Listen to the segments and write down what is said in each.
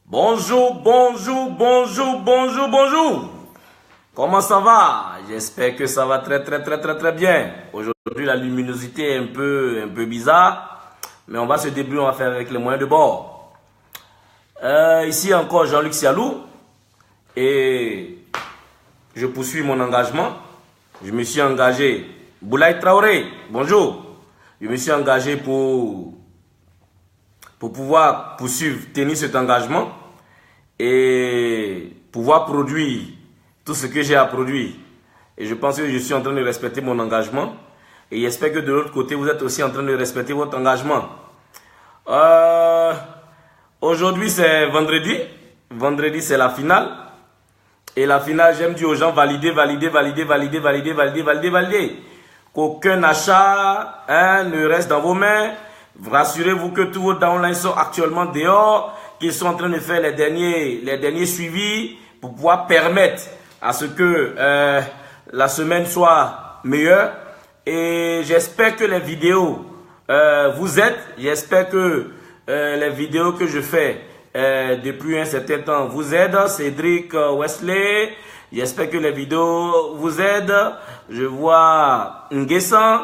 Bonjour, bonjour, bonjour, bonjour, bonjour. Comment ça va? J'espère que ça va très bien. Aujourd'hui, la luminosité est un peu bizarre, mais on va se débrouiller, on va faire avec les moyens de bord. Ici encore Jean-Luc Sialou et je poursuis mon engagement. Je me suis engagé. Boulaye Traoré, bonjour. Je me suis engagé pour pouvoir poursuivre, tenir cet engagement et pouvoir produire tout ce que j'ai à produire. Et je pense que je suis en train de respecter mon engagement. Et j'espère que de l'autre côté, vous êtes aussi en train de respecter votre engagement. Aujourd'hui, c'est vendredi. Vendredi, c'est la finale. Et la finale, j'aime dire aux gens, valider. Qu'aucun achat ne reste dans vos mains. Rassurez-vous que tous vos downlines sont actuellement dehors, qu'ils sont en train de faire les derniers suivis pour pouvoir permettre à ce que la semaine soit meilleure. Et j'espère que les vidéos vous aident. J'espère que les vidéos que je fais depuis un certain temps vous aident. Cédric Wesley, j'espère que les vidéos vous aident. Je vois Nguessan.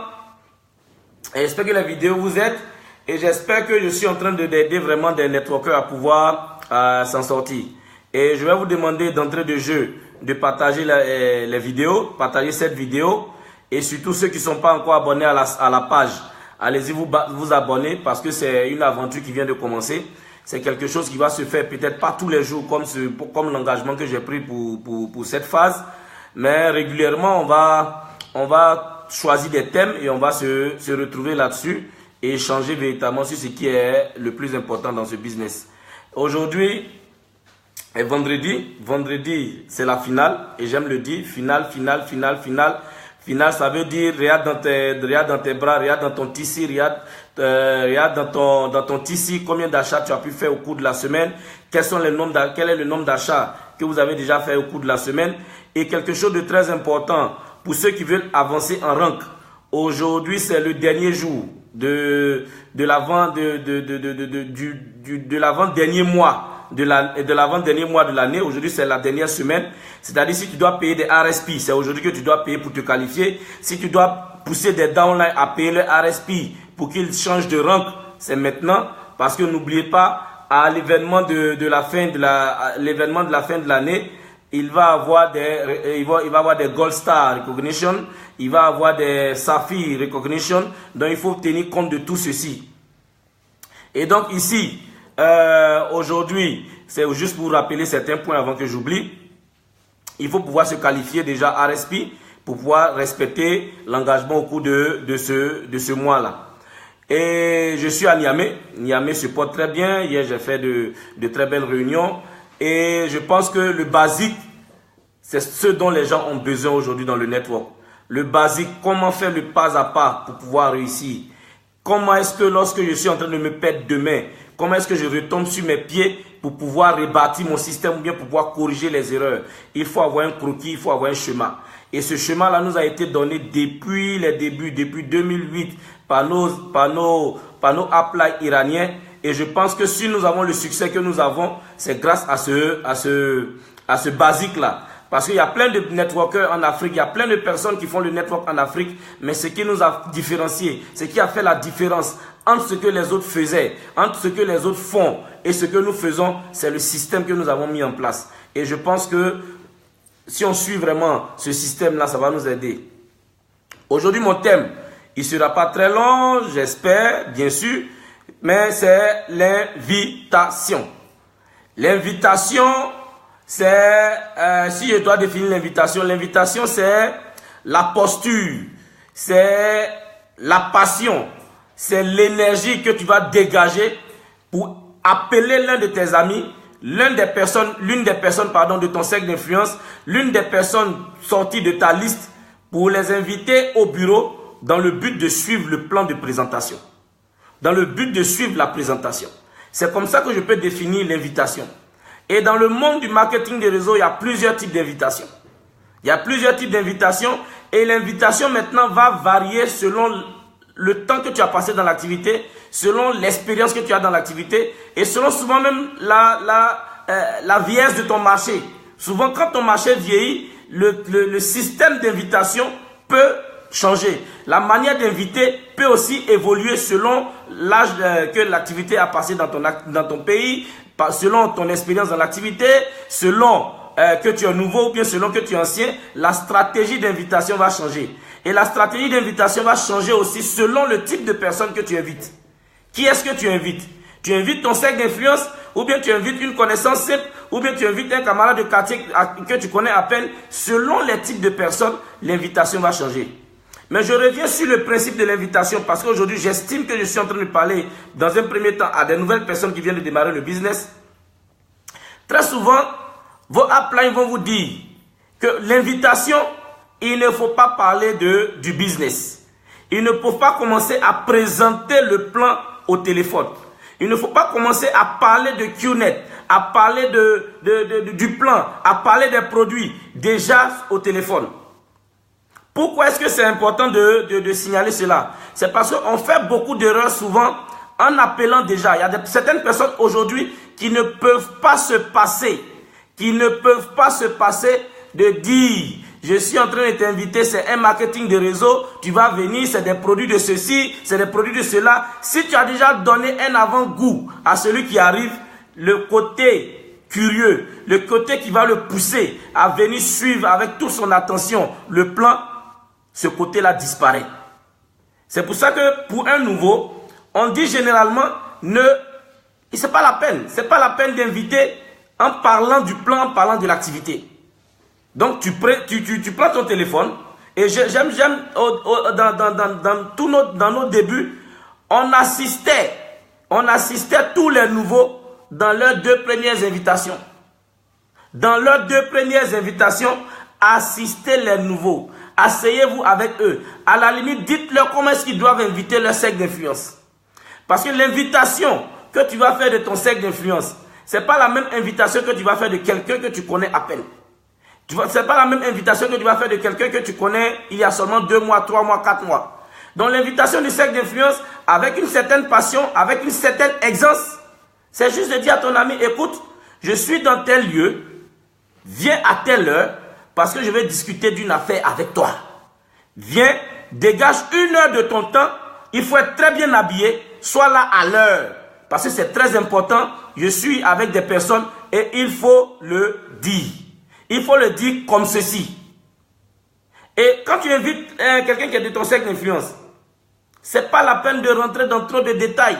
J'espère que les vidéos vous aident. Et j'espère que je suis en train d'aider vraiment des networkers à pouvoir s'en sortir. Et je vais vous demander d'entrer de jeu, de partager les vidéos, partager cette vidéo. Et surtout ceux qui ne sont pas encore abonnés à la page, allez-y vous abonner parce que c'est une aventure qui vient de commencer. C'est quelque chose qui va se faire peut-être pas tous les jours comme l'engagement que j'ai pris pour cette phase. Mais régulièrement, on va choisir des thèmes et on va se retrouver là-dessus et échanger véritablement sur ce qui est le plus important dans ce business. Aujourd'hui est vendredi. Vendredi, c'est la finale. Et j'aime le dire, finale. Finale, ça veut dire, regarde dans tes bras, regarde dans ton tissu, regarde dans ton tissu, combien d'achats tu as pu faire au cours de la semaine, quel est le nombre d'achats que vous avez déjà fait au cours de la semaine. Et quelque chose de très important, pour ceux qui veulent avancer en rank, aujourd'hui c'est le dernier jour de l'avant-dernier mois de l'année. Aujourd'hui, c'est la dernière semaine. C'est-à-dire, si tu dois payer des RSP, c'est aujourd'hui que tu dois payer pour te qualifier. Si tu dois pousser des downlines à payer le RSP pour qu'ils changent de rank, c'est maintenant. Parce que n'oubliez pas, à l'événement de la fin de l'année, il va avoir des Gold Star Recognition, il va avoir des Saphir Recognition, donc il faut tenir compte de tout ceci. Et donc ici, aujourd'hui, c'est juste pour rappeler certains points avant que j'oublie, il faut pouvoir se qualifier déjà RSP pour pouvoir respecter l'engagement au cours de ce mois-là. Et je suis à Niamey, Niamey se porte très bien, hier j'ai fait de très belles réunions. Et je pense que le basique, c'est ce dont les gens ont besoin aujourd'hui dans le network. Le basique, comment faire le pas à pas pour pouvoir réussir. Comment est-ce que lorsque je suis en train de me perdre demain, comment est-ce que je retombe sur mes pieds pour pouvoir rebâtir mon système ou bien pour pouvoir corriger les erreurs. Il faut avoir un croquis, il faut avoir un chemin. Et ce chemin-là nous a été donné depuis les débuts, depuis 2008, par nos applies iraniens. Et je pense que si nous avons le succès que nous avons, c'est grâce à ce basique-là. Parce qu'il y a plein de networkers en Afrique, il y a plein de personnes qui font le network en Afrique, mais ce qui nous a différenciés, ce qui a fait la différence entre ce que les autres faisaient, entre ce que les autres font et ce que nous faisons, c'est le système que nous avons mis en place. Et je pense que si on suit vraiment ce système-là, ça va nous aider. Aujourd'hui, mon thème, il ne sera pas très long, j'espère, bien sûr, mais c'est l'invitation. L'invitation, c'est, si je dois définir l'invitation, c'est la posture, c'est la passion, c'est l'énergie que tu vas dégager pour appeler l'un de tes amis, l'une des personnes de ton cercle d'influence, l'une des personnes sorties de ta liste pour les inviter au bureau dans le but de suivre le plan de présentation. Dans le but de suivre la présentation. C'est comme ça que je peux définir l'invitation. Et dans le monde du marketing des réseaux, il y a plusieurs types d'invitations. Il y a plusieurs types d'invitations et l'invitation maintenant va varier selon le temps que tu as passé dans l'activité, selon l'expérience que tu as dans l'activité et selon souvent même la vieillesse de ton marché. Souvent, quand ton marché vieillit, le système d'invitation peut changer. La manière d'inviter peut aussi évoluer selon l'âge que l'activité a passé dans ton pays, selon ton expérience dans l'activité, selon que tu es nouveau ou bien selon que tu es ancien. La stratégie d'invitation va changer. Et la stratégie d'invitation va changer aussi selon le type de personne que tu invites. Qui est-ce que tu invites? Tu invites ton cercle d'influence, ou bien tu invites une connaissance simple, ou bien tu invites un camarade de quartier que tu connais à peine. Selon les types de personnes, l'invitation va changer. Mais je reviens sur le principe de l'invitation parce qu'aujourd'hui, j'estime que je suis en train de parler dans un premier temps à des nouvelles personnes qui viennent de démarrer le business. Très souvent, vos uplines vont vous dire que l'invitation, il ne faut pas parler du business. Il ne faut pas commencer à présenter le plan au téléphone. Il ne faut pas commencer à parler de QNet, à parler du plan, à parler des produits déjà au téléphone. Pourquoi est-ce que c'est important de signaler cela? C'est parce qu'on fait beaucoup d'erreurs souvent en appelant déjà. Il y a certaines personnes aujourd'hui qui ne peuvent pas se passer, de dire je suis en train de t'inviter, c'est un marketing de réseau, tu vas venir, c'est des produits de ceci, c'est des produits de cela. Si tu as déjà donné un avant-goût à celui qui arrive, le côté curieux, le côté qui va le pousser à venir suivre avec toute son attention le plan, ce côté-là disparaît. C'est pour ça que pour un nouveau, on dit généralement, c'est pas la peine d'inviter en parlant du plan, en parlant de l'activité. Donc tu prends ton téléphone et j'aime dans nos débuts, on assistait tous les nouveaux dans leurs 2 premières invitations. Dans leurs 2 premières invitations, assistez les nouveaux. Asseyez-vous avec eux. À la limite, dites-leur comment est-ce qu'ils doivent inviter leur cercle d'influence. Parce que l'invitation que tu vas faire de ton cercle d'influence, ce n'est pas la même invitation que tu vas faire de quelqu'un que tu connais à peine. Ce n'est pas la même invitation que tu vas faire de quelqu'un que tu connais il y a seulement 2 mois, 3 mois, 4 mois. Donc l'invitation du cercle d'influence, avec une certaine passion, avec une certaine aisance, c'est juste de dire à ton ami, écoute, je suis dans tel lieu, viens à telle heure, parce que je vais discuter d'une affaire avec toi. Viens, dégage 1 heure de ton temps, il faut être très bien habillé, sois là à l'heure. Parce que c'est très important, je suis avec des personnes et il faut le dire. Il faut le dire comme ceci. Et quand tu invites quelqu'un qui est de ton cercle d'influence, ce n'est pas la peine de rentrer dans trop de détails.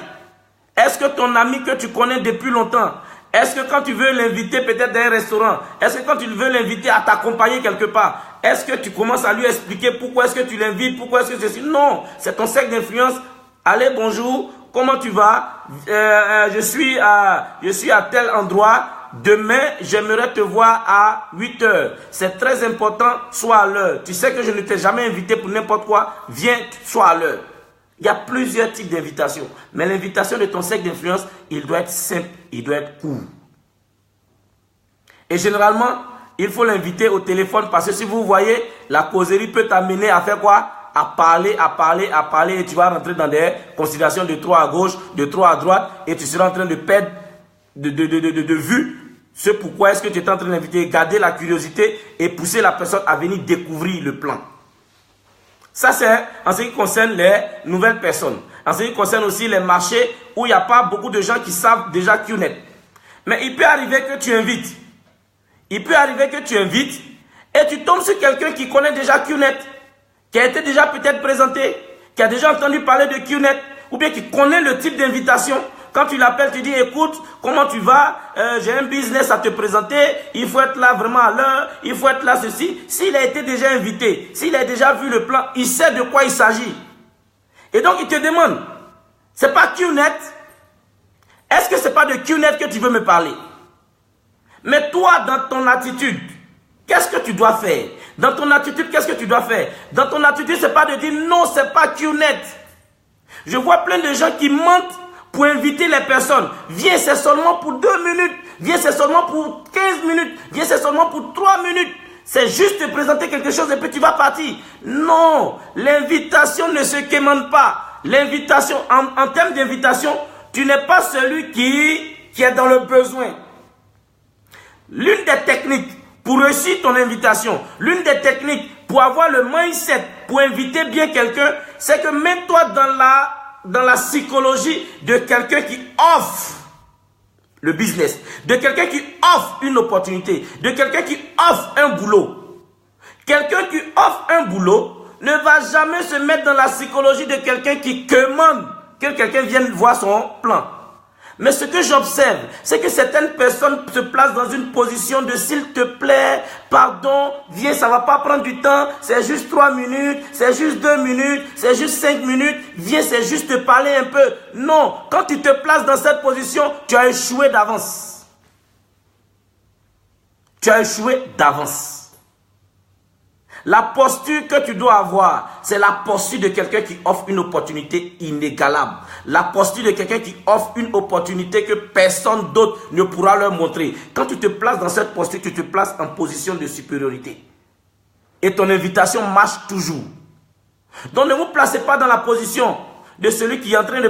Est-ce que ton ami que tu connais depuis longtemps, est-ce que quand tu veux l'inviter peut-être dans un restaurant, est-ce que quand tu veux l'inviter à t'accompagner quelque part, est-ce que tu commences à lui expliquer pourquoi est-ce que tu l'invites, pourquoi est-ce que ceci? Non, c'est ton cercle d'influence. Allez, bonjour, comment tu vas? Je suis à tel endroit. Demain, j'aimerais te voir à 8 heures. C'est très important, sois à l'heure. Tu sais que je ne t'ai jamais invité pour n'importe quoi. Viens, sois à l'heure. Il y a plusieurs types d'invitations. Mais l'invitation de ton cercle d'influence, il doit être simple, il doit être court. Et généralement, il faut l'inviter au téléphone parce que si vous voyez, la causerie peut t'amener à faire quoi? À parler et tu vas rentrer dans des considérations de trop à gauche, de trop à droite et tu seras en train de perdre de vue ce pourquoi est-ce que tu es en train d'inviter, garder la curiosité et pousser la personne à venir découvrir le plan. Ça, c'est en ce qui concerne les nouvelles personnes. En ce qui concerne aussi les marchés où il n'y a pas beaucoup de gens qui savent déjà QNet. Mais il peut arriver que tu invites. Il peut arriver que tu invites et tu tombes sur quelqu'un qui connaît déjà QNet, qui a été déjà peut-être présenté, qui a déjà entendu parler de QNet, ou bien qui connaît le type d'invitation. Quand tu l'appelles, tu dis, écoute, comment tu vas? J'ai un business à te présenter, il faut être là vraiment à l'heure, il faut être là ceci. S'il a été déjà invité, s'il a déjà vu le plan, il sait de quoi il s'agit. Et donc, il te demande, c'est pas QNet? Est-ce que c'est pas de QNet que tu veux me parler? Mais toi, dans ton attitude, qu'est-ce que tu dois faire? Dans ton attitude, qu'est-ce que tu dois faire? Dans ton attitude, c'est pas de dire, non, c'est pas QNet. Je vois plein de gens qui mentent pour inviter les personnes. Viens, c'est seulement pour 2 minutes. Viens, c'est seulement pour 15 minutes. Viens, c'est seulement pour 3 minutes. C'est juste te présenter quelque chose et puis tu vas partir. Non, l'invitation ne se quémande pas. L'invitation, en termes d'invitation, tu n'es pas celui qui est dans le besoin. L'une des techniques pour réussir ton invitation, l'une des techniques pour avoir le mindset, pour inviter bien quelqu'un, c'est que mets-toi dans la psychologie de quelqu'un qui offre le business, de quelqu'un qui offre une opportunité, de quelqu'un qui offre un boulot. Quelqu'un qui offre un boulot ne va jamais se mettre dans la psychologie de quelqu'un qui commande que quelqu'un vienne voir son plan. Mais ce que j'observe, c'est que certaines personnes se placent dans une position de s'il te plaît, pardon, viens, ça va pas prendre du temps, c'est juste 3 minutes, c'est juste 2 minutes, c'est juste 5 minutes, viens, c'est juste te parler un peu. Non, quand tu te places dans cette position, tu as échoué d'avance. Tu as échoué d'avance. La posture que tu dois avoir, c'est la posture de quelqu'un qui offre une opportunité inégalable. La posture de quelqu'un qui offre une opportunité que personne d'autre ne pourra leur montrer. Quand tu te places dans cette posture, tu te places en position de supériorité. Et ton invitation marche toujours. Donc ne vous placez pas dans la position de celui qui est en train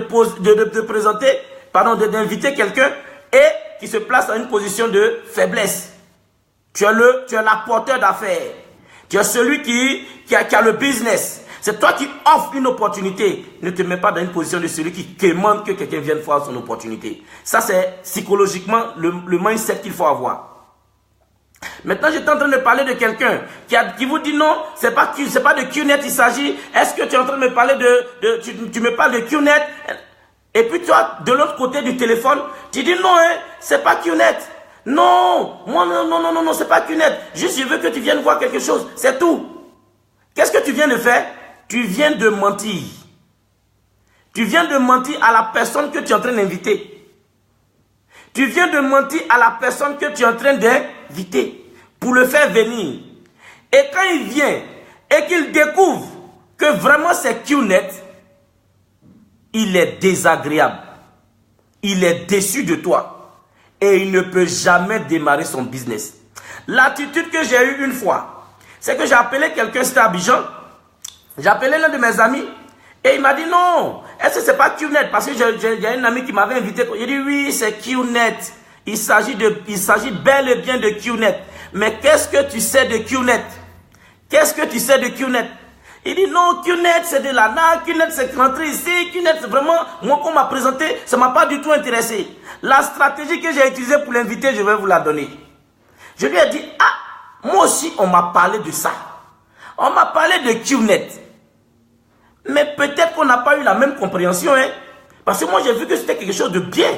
d'inviter quelqu'un et qui se place dans une position de faiblesse. Tu es l'apporteur d'affaires. Tu es celui qui a le business. C'est toi qui offres une opportunité. Ne te mets pas dans une position de celui qui demande que quelqu'un vienne voir son opportunité. Ça, c'est psychologiquement le mindset qu'il faut avoir. Maintenant, j'étais en train de parler de quelqu'un qui vous dit non, c'est pas de QNet il s'agit. Est-ce que tu es en train de me parler tu me parles de QNet? Et puis toi, de l'autre côté du téléphone, tu dis non, hein, c'est pas QNet. Non, moi non, c'est pas QNet. Juste, je veux que tu viennes voir quelque chose, c'est tout. Qu'est-ce que tu viens de faire? Tu viens de mentir. Tu viens de mentir à la personne que tu es en train d'inviter. Tu viens de mentir à la personne que tu es en train d'inviter pour le faire venir. Et quand il vient et qu'il découvre que vraiment c'est QNet, il est désagréable. Il est déçu de toi. Et il ne peut jamais démarrer son business. L'attitude que j'ai eue une fois, c'est que j'ai appelé quelqu'un, c'était à Abidjan. J'ai appelé l'un de mes amis et il m'a dit non, est-ce que c'est pas QNet? Parce que j'ai un ami qui m'avait invité. Il dit oui, c'est QNet. Il s'agit bel et bien de QNet. Mais qu'est-ce que tu sais de QNet? Qu'est-ce que tu sais de QNet? Il dit non, QNet c'est de la NAC, QNet c'est rentré ici, QNet c'est vraiment, moi qu'on m'a présenté, ça m'a pas du tout intéressé. La stratégie que j'ai utilisée pour l'inviter, je vais vous la donner. Je lui ai dit, ah, moi aussi on m'a parlé de ça. On m'a parlé de QNet. Mais peut-être qu'on n'a pas eu la même compréhension, hein. Parce que moi j'ai vu que c'était quelque chose de bien.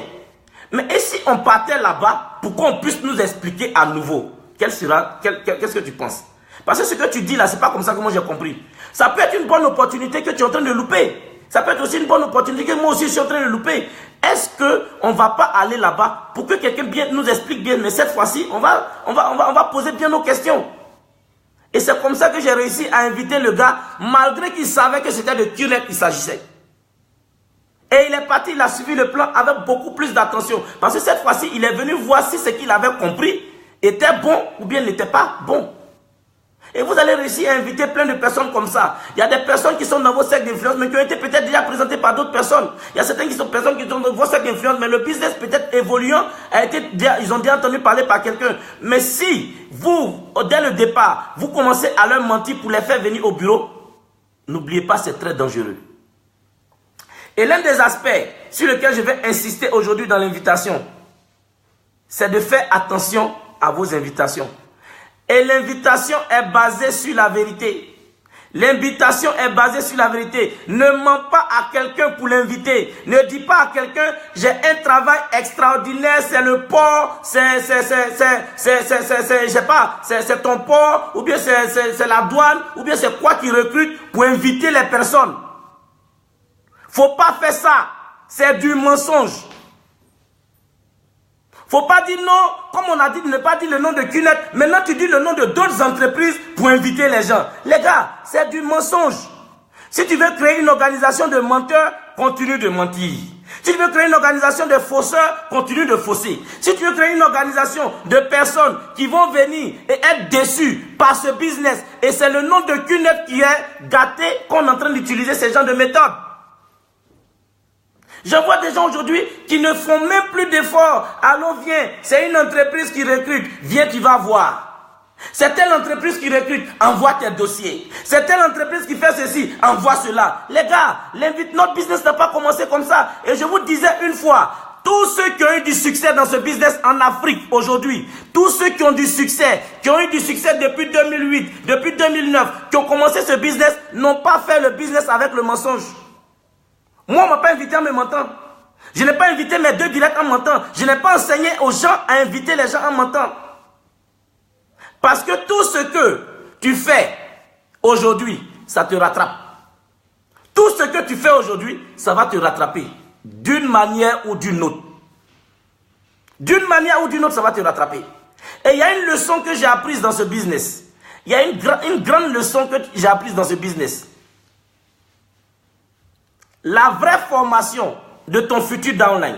Mais et si on partait là-bas pour qu'on puisse nous expliquer à nouveau, qu'est-ce que tu penses? Parce que ce que tu dis là, c'est pas comme ça que moi j'ai compris. Ça peut être une bonne opportunité que tu es en train de louper. Ça peut être aussi une bonne opportunité que moi aussi je suis en train de louper. Est-ce qu'on ne va pas aller là-bas pour que quelqu'un nous explique bien? Mais cette fois-ci, on va poser bien nos questions. Et c'est comme ça que j'ai réussi à inviter le gars, malgré qu'il savait que c'était de QNet qu'il s'agissait. Et il est parti, il a suivi le plan avec beaucoup plus d'attention. Parce que cette fois-ci, il est venu voir si ce qu'il avait compris était bon ou bien n'était pas bon. Et vous allez réussir à inviter plein de personnes comme ça. Il y a des personnes qui sont dans vos cercles d'influence, mais qui ont été peut-être déjà présentées par d'autres personnes. Il y a certaines personnes qui sont dans vos cercles d'influence, mais le business peut-être évoluant, ils ont déjà entendu parler par quelqu'un. Mais si vous, dès le départ, vous commencez à leur mentir pour les faire venir au bureau, n'oubliez pas, c'est très dangereux. Et l'un des aspects sur lequel je vais insister aujourd'hui dans l'invitation, c'est de faire attention à vos invitations. Et l'invitation est basée sur la vérité. L'invitation est basée sur la vérité. Ne mens pas à quelqu'un pour l'inviter. Ne dis pas à quelqu'un, j'ai un travail extraordinaire, c'est le port, c'est ton port, ou bien c'est la douane, ou bien c'est quoi qui recrute pour inviter les personnes. Faut pas faire ça. C'est du mensonge. Faut pas dire non, comme on a dit de ne pas dire le nom de QNet. Maintenant tu dis le nom de d'autres entreprises pour inviter les gens. Les gars, c'est du mensonge. Si tu veux créer une organisation de menteurs, continue de mentir. Si tu veux créer une organisation de fausseurs, continue de fausser. Si tu veux créer une organisation de personnes qui vont venir et être déçues par ce business, et c'est le nom de QNet qui est gâté qu'on est en train d'utiliser ce genre de méthode. Je vois des gens aujourd'hui qui ne font même plus d'efforts. Allons, viens, c'est une entreprise qui recrute. Viens, tu vas voir. C'est telle entreprise qui recrute, envoie tes dossiers. C'est telle entreprise qui fait ceci, envoie cela. Les gars, notre business n'a pas commencé comme ça. Et je vous disais une fois, tous ceux qui ont eu du succès dans ce business en Afrique aujourd'hui, tous ceux qui ont du succès, qui ont eu du succès depuis 2008, depuis 2009, qui ont commencé ce business, n'ont pas fait le business avec le mensonge. Moi, on ne m'a pas invité en me mentant. Je n'ai pas invité mes 2 directs en mentant. Je n'ai pas enseigné aux gens à inviter les gens en mentant. Parce que tout ce que tu fais aujourd'hui, ça te rattrape. Tout ce que tu fais aujourd'hui, ça va te rattraper. D'une manière ou d'une autre. D'une manière ou d'une autre, ça va te rattraper. Et il y a une leçon que j'ai apprise dans ce business. Il y a une grande leçon que j'ai apprise dans ce business. La vraie formation de ton futur downline,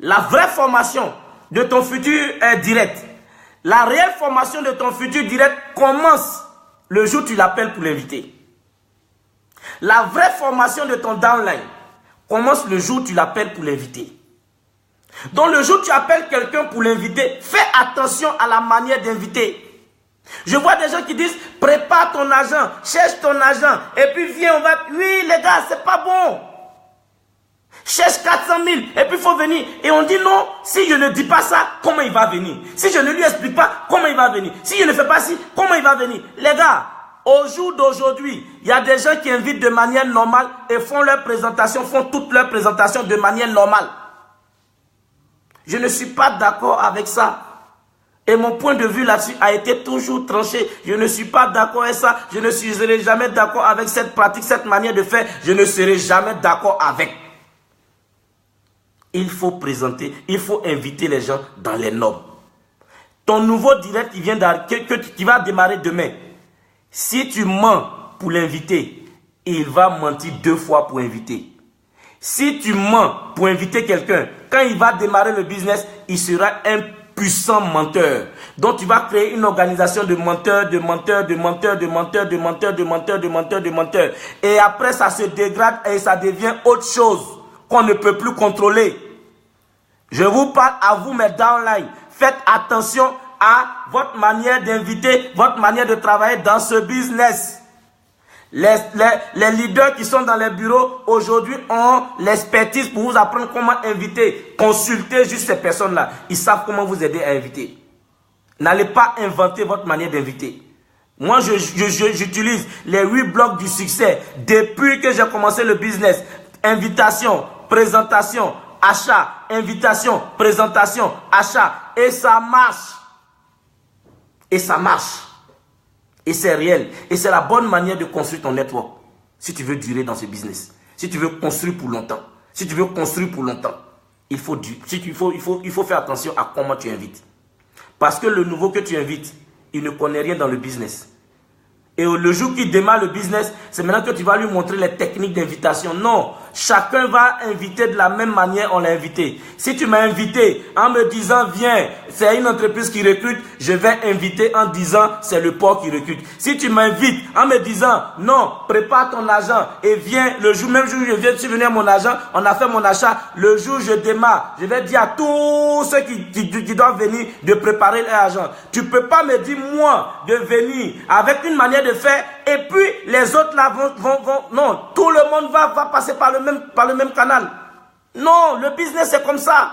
la vraie formation de ton futur direct, la réelle formation de ton futur direct commence le jour où tu l'appelles pour l'inviter. La vraie formation de ton downline commence le jour où tu l'appelles pour l'inviter. Donc le jour où tu appelles quelqu'un pour l'inviter, fais attention à la manière d'inviter. Je vois des gens qui disent, prépare ton argent, cherche ton argent, et puis viens, on va... Oui les gars, c'est pas bon. Cherche 400 000, et puis il faut venir. Et on dit non, si je ne dis pas ça, comment il va venir? Si je ne lui explique pas, comment il va venir? Si je ne fais pas ci, comment il va venir? Les gars, au jour d'aujourd'hui, il y a des gens qui invitent de manière normale et font leur présentation, font toutes leurs présentations de manière normale. Je ne suis pas d'accord avec ça. Et mon point de vue là-dessus a été toujours tranché. Je ne suis pas d'accord avec ça. Je ne serai jamais d'accord avec cette pratique, cette manière de faire. Je ne serai jamais d'accord avec. Il faut présenter, il faut inviter les gens dans les normes. Ton nouveau direct qui va démarrer demain. Si tu mens pour l'inviter, il va mentir 2 fois pour inviter. Si tu mens pour inviter quelqu'un, quand il va démarrer le business, il sera un puissant menteur. Donc tu vas créer une organisation de menteurs, de menteurs, de menteurs, de menteurs, de menteurs, de menteurs, de menteurs, de menteurs. Et après ça se dégrade et ça devient autre chose qu'on ne peut plus contrôler. Je vous parle à vous mes downline. Faites attention à votre manière d'inviter, votre manière de travailler dans ce business. Les leaders qui sont dans les bureaux aujourd'hui ont l'expertise pour vous apprendre comment inviter. Consultez juste ces personnes-là. Ils savent comment vous aider à inviter. N'allez pas inventer votre manière d'inviter. Moi, j'utilise les 8 blocs du succès depuis que j'ai commencé le business. Invitation, présentation, achat, invitation, présentation, achat. Et ça marche. Et ça marche. Et c'est réel. Et c'est la bonne manière de construire ton network. Si tu veux durer dans ce business. Si tu veux construire pour longtemps. Si tu veux construire pour longtemps. Il faut faire attention à comment tu invites. Parce que le nouveau que tu invites, il ne connaît rien dans le business. Et le jour qu'il démarre le business, c'est maintenant que tu vas lui montrer les techniques d'invitation. Non, chacun va inviter de la même manière on l'a invité. Si tu m'as invité en me disant viens, c'est une entreprise qui recrute, je vais inviter en disant c'est le port qui recrute. Si tu m'invites en me disant non, prépare ton argent et viens, même jour où je suis venu à mon argent, on a fait mon achat, le jour où je démarre, je vais dire à tous ceux qui doivent venir de préparer leur argent. Tu ne peux pas me dire moi de venir avec une manière de faire et puis les autres là vont non, tout le monde va passer par le même canal. Non, le business c'est comme ça.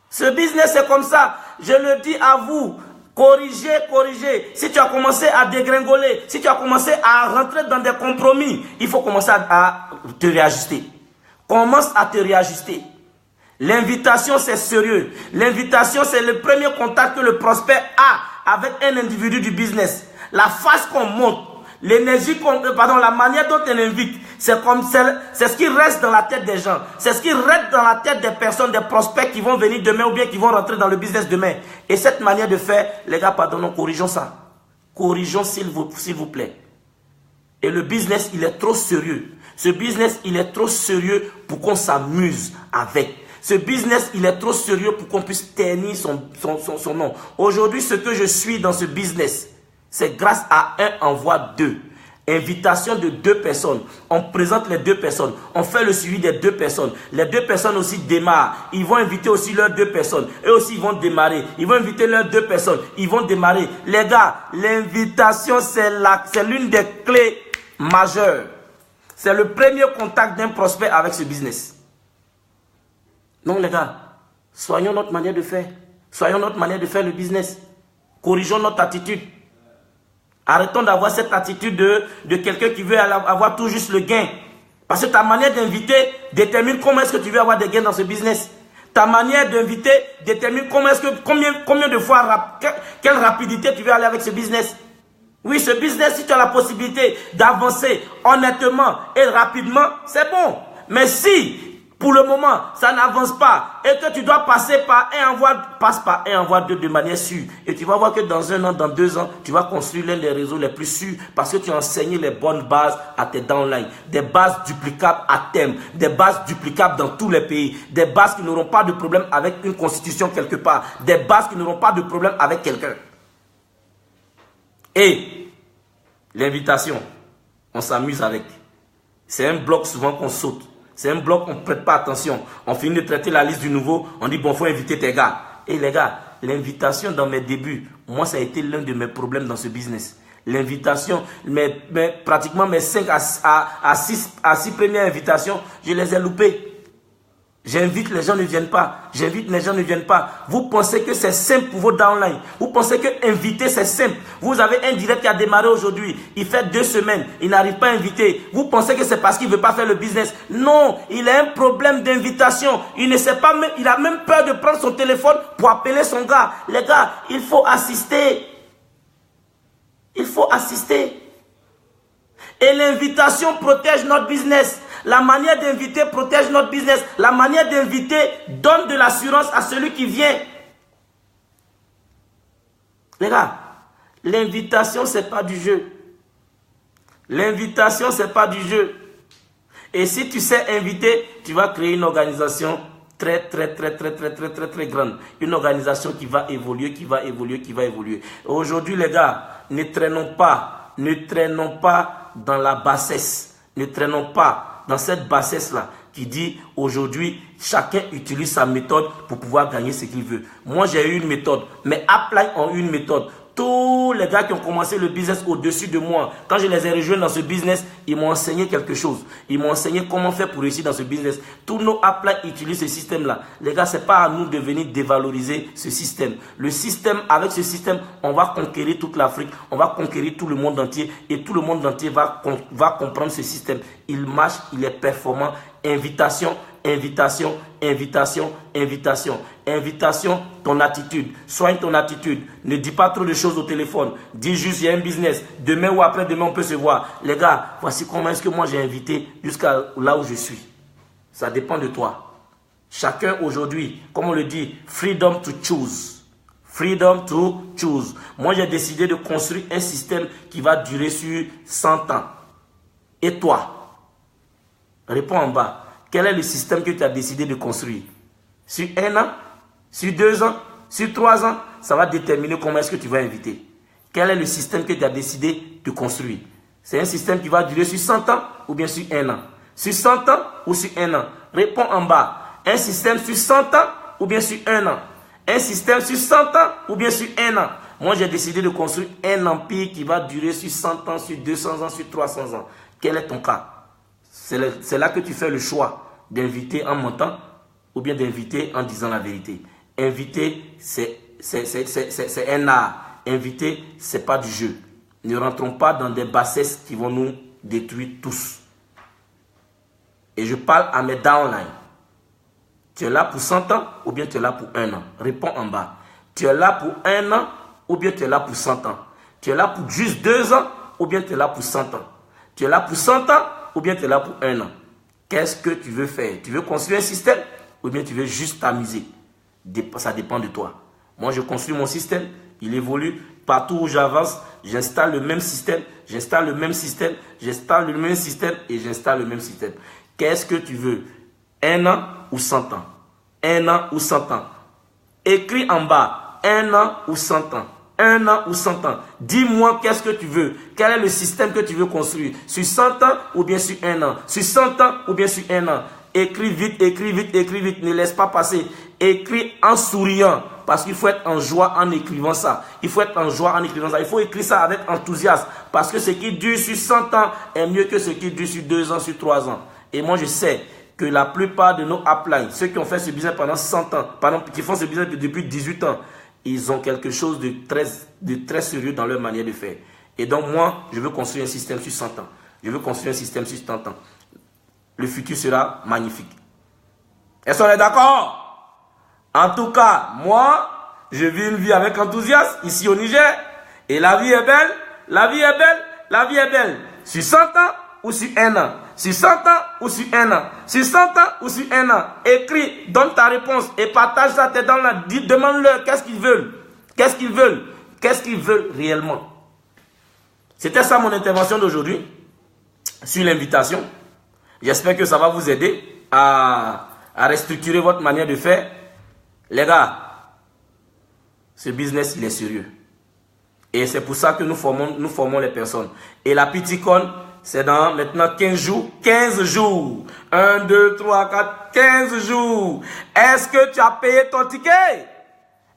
Ce business c'est comme ça. Je le dis à vous, corrigez. Si tu as commencé à dégringoler, si tu as commencé à rentrer dans des compromis, il faut commencer à te réajuster. Commence à te réajuster. L'invitation c'est sérieux. L'invitation c'est le premier contact que le prospect a avec un individu du business. La face qu'on monte, l'énergie la manière dont on invite, c'est ce qui reste dans la tête des gens. C'est ce qui reste dans la tête des personnes, des prospects qui vont venir demain ou bien qui vont rentrer dans le business demain. Et cette manière de faire, les gars, pardonnons, corrigeons ça. Corrigeons s'il vous plaît. Et le business, il est trop sérieux. Ce business, il est trop sérieux pour qu'on s'amuse avec. Ce business, il est trop sérieux pour qu'on puisse ternir son nom. Aujourd'hui, ce que je suis dans ce business, c'est grâce à un envoi 2. Invitation de 2 personnes. On présente les 2 personnes. On fait le suivi des 2 personnes. Les 2 personnes aussi démarrent. Ils vont inviter aussi leurs 2 personnes. Eux aussi, ils vont démarrer. Ils vont inviter leurs 2 personnes. Ils vont démarrer. Les gars, l'invitation, c'est l'une des clés majeures. C'est le premier contact d'un prospect avec ce business. Donc, les gars, soyons notre manière de faire. Soyons notre manière de faire le business. Corrigeons notre attitude. Arrêtons d'avoir cette attitude de quelqu'un qui veut avoir tout juste le gain. Parce que ta manière d'inviter détermine comment est-ce que tu veux avoir des gains dans ce business. Ta manière d'inviter détermine combien de fois, quelle rapidité tu veux aller avec ce business. Oui, ce business, si tu as la possibilité d'avancer honnêtement et rapidement, c'est bon. Mais si, pour le moment, ça n'avance pas et que tu dois passer par passe par un envoi de manière sûre. Et tu vas voir que dans 1 an, dans 2 ans, tu vas construire l'un des réseaux les plus sûrs parce que tu as enseigné les bonnes bases à tes downlines. Des bases duplicables à terme, des bases duplicables dans tous les pays, des bases qui n'auront pas de problème avec une constitution quelque part, des bases qui n'auront pas de problème avec quelqu'un. Et l'invitation, on s'amuse avec. C'est un bloc souvent qu'on saute. C'est un bloc, on ne prête pas attention. On finit de traiter la liste du nouveau. On dit, bon, il faut inviter tes gars. Et les gars, l'invitation dans mes débuts, moi, ça a été l'un de mes problèmes dans ce business. L'invitation, pratiquement mes 5 à 6 premières invitations, je les ai loupées. J'invite, les gens ne viennent pas. J'invite, les gens ne viennent pas. Vous pensez que c'est simple pour vos downlines. Vous pensez que inviter, c'est simple. Vous avez un direct qui a démarré aujourd'hui. Il fait 2 semaines. Il n'arrive pas à inviter. Vous pensez que c'est parce qu'il ne veut pas faire le business. Non, il a un problème d'invitation. Il ne sait pas, il a même peur de prendre son téléphone pour appeler son gars. Les gars, il faut assister. Il faut assister. Et l'invitation protège notre business. La manière d'inviter protège notre business. La manière d'inviter donne de l'assurance à celui qui vient. Les gars, l'invitation, ce n'est pas du jeu. L'invitation, ce n'est pas du jeu. Et si tu sais inviter, tu vas créer une organisation très grande. Une organisation qui va évoluer, qui va évoluer. Aujourd'hui, les gars, ne traînons pas dans la bassesse. Ne traînons pas dans cette bassesse-là qui dit aujourd'hui, chacun utilise sa méthode pour pouvoir gagner ce qu'il veut. Moi, j'ai eu une méthode. Mes uplines ont eu une méthode. Tous les gars qui ont commencé le business au-dessus de moi, quand je les ai rejoints dans ce business, ils m'ont enseigné quelque chose. Ils m'ont enseigné comment faire pour réussir dans ce business. Tous nos uplines utilisent ce système-là. Les gars, ce n'est pas à nous de venir dévaloriser ce système. Le système, avec ce système, on va conquérir toute l'Afrique, on va conquérir tout le monde entier et tout le monde entier va comprendre ce système. Il marche, il est performant. Invitation, invitation, invitation, invitation. Invitation, ton attitude. Soigne ton attitude. Ne dis pas trop de choses au téléphone. Dis juste, il y a un business. Demain ou après-demain, on peut se voir. Les gars, voici comment est-ce que moi j'ai invité jusqu'à là où je suis. Ça dépend de toi. Chacun aujourd'hui, comme on le dit, freedom to choose. Freedom to choose. Moi, j'ai décidé de construire un système qui va durer sur 100 ans. Et toi? Réponds en bas. Quel est le système que tu as décidé de construire? Sur 1 an? Sur 2 ans? Sur 3 ans? Ça va déterminer comment est-ce que tu vas inviter. Quel est le système que tu as décidé de construire? C'est un système qui va durer sur 100 ans ou bien sur 1 an? Sur 100 ans ou sur 1 an? Réponds en bas. Un système sur 100 ans ou bien sur 1 an? Un système sur 100 ans ou bien sur 1 an? Moi, j'ai décidé de construire un empire qui va durer sur 100 ans, sur 200 ans, sur 300 ans. Quel est ton cas? C'est là que tu fais le choix d'inviter en mentant ou bien d'inviter en disant la vérité. Inviter, c'est un art. Inviter, ce n'est pas du jeu. Ne rentrons pas dans des bassesses qui vont nous détruire tous. Et je parle à mes downlines. Tu es là pour 100 ans ou bien tu es là pour 1 an? Réponds en bas. Tu es là pour 1 an ou bien tu es là pour 100 ans? Tu es là pour juste 2 ans ou bien tu es là pour 100 ans? Tu es là pour 100 ans ou bien tu es là pour 1 an? Qu'est-ce que tu veux faire? Tu veux construire un système ou bien tu veux juste t'amuser? Ça dépend de toi. Moi, je construis mon système. Il évolue. Partout où j'avance, j'installe le même système. J'installe le même système. J'installe le même système et j'installe le même système. Qu'est-ce que tu veux? 1 an ou 100 ans? 1 an ou 100 ans? Écris en bas. 1 an ou 100 ans? 1 an ou 100 ans. Dis-moi qu'est-ce que tu veux. Quel est le système que tu veux construire? Sur 100 ans ou bien sur 1 an? Sur 100 ans ou bien sur 1 an? Écris vite, écris vite, écris vite. Ne laisse pas passer. Écris en souriant. Parce qu'il faut être en joie en écrivant ça. Il faut être en joie en écrivant ça. Il faut écrire ça avec enthousiasme. Parce que ce qui dure sur 100 ans est mieux que ce qui dure sur 2 ans, sur 3 ans. Et moi, je sais que la plupart de nos uplines, ceux qui ont fait ce business pendant 100 ans, qui font ce business depuis 18 ans, ils ont quelque chose de très sérieux dans leur manière de faire. Et donc moi, je veux construire un système sur 100 ans. Je veux construire un système sur 100 ans. Le futur sera magnifique. Est-ce qu'on est d'accord? En tout cas, moi, je vis une vie avec enthousiasme ici au Niger. Et la vie est belle, la vie est belle, la vie est belle. Sur 100 ans ou sur 1 an? Sur 100 ans ou sur 1 an? Sur 100 ans ou sur 1 an? Écris, donne ta réponse et partage ça dans la... Demande-leur qu'est-ce qu'ils veulent. Qu'est-ce qu'ils veulent? Qu'est-ce qu'ils veulent réellement? C'était ça mon intervention d'aujourd'hui sur l'invitation. J'espère que ça va vous aider à restructurer votre manière de faire. Les gars, ce business, il est sérieux. Et c'est pour ça que nous formons les personnes. Et la Piticon, c'est dans maintenant 15 jours. 15 jours. 1, 2, 3, 4, 15 jours. Est-ce que tu as payé ton ticket?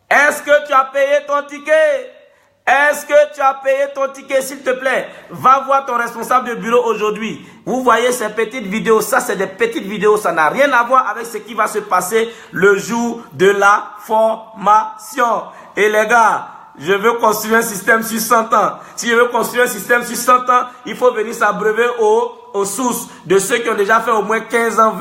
Est-ce que tu as payé ton ticket? Est-ce que tu as payé ton ticket, s'il te plaît? Va voir ton responsable de bureau aujourd'hui. Vous voyez ces petites vidéos, ça c'est des petites vidéos, ça n'a rien à voir avec ce qui va se passer le jour de la formation. Et les gars, je veux construire un système sur 100 ans. Si je veux construire un système sur 100 ans, il faut venir s'abreuver aux sources de ceux qui ont déjà fait au moins 15 ans,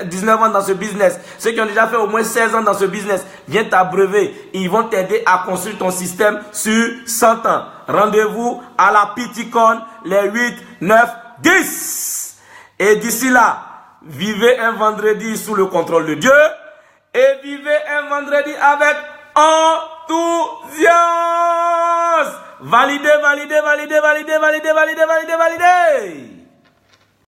19 ans dans ce business. Ceux qui ont déjà fait au moins 16 ans dans ce business. Viens t'abreuver. Ils vont t'aider à construire ton système sur 100 ans. Rendez-vous à la Piticon les 8, 9, 10. Et d'ici là, vivez un vendredi sous le contrôle de Dieu. Et vivez un vendredi avec enthousiasme. Validez, validez, validez, validez, validez, validez, validez, validez.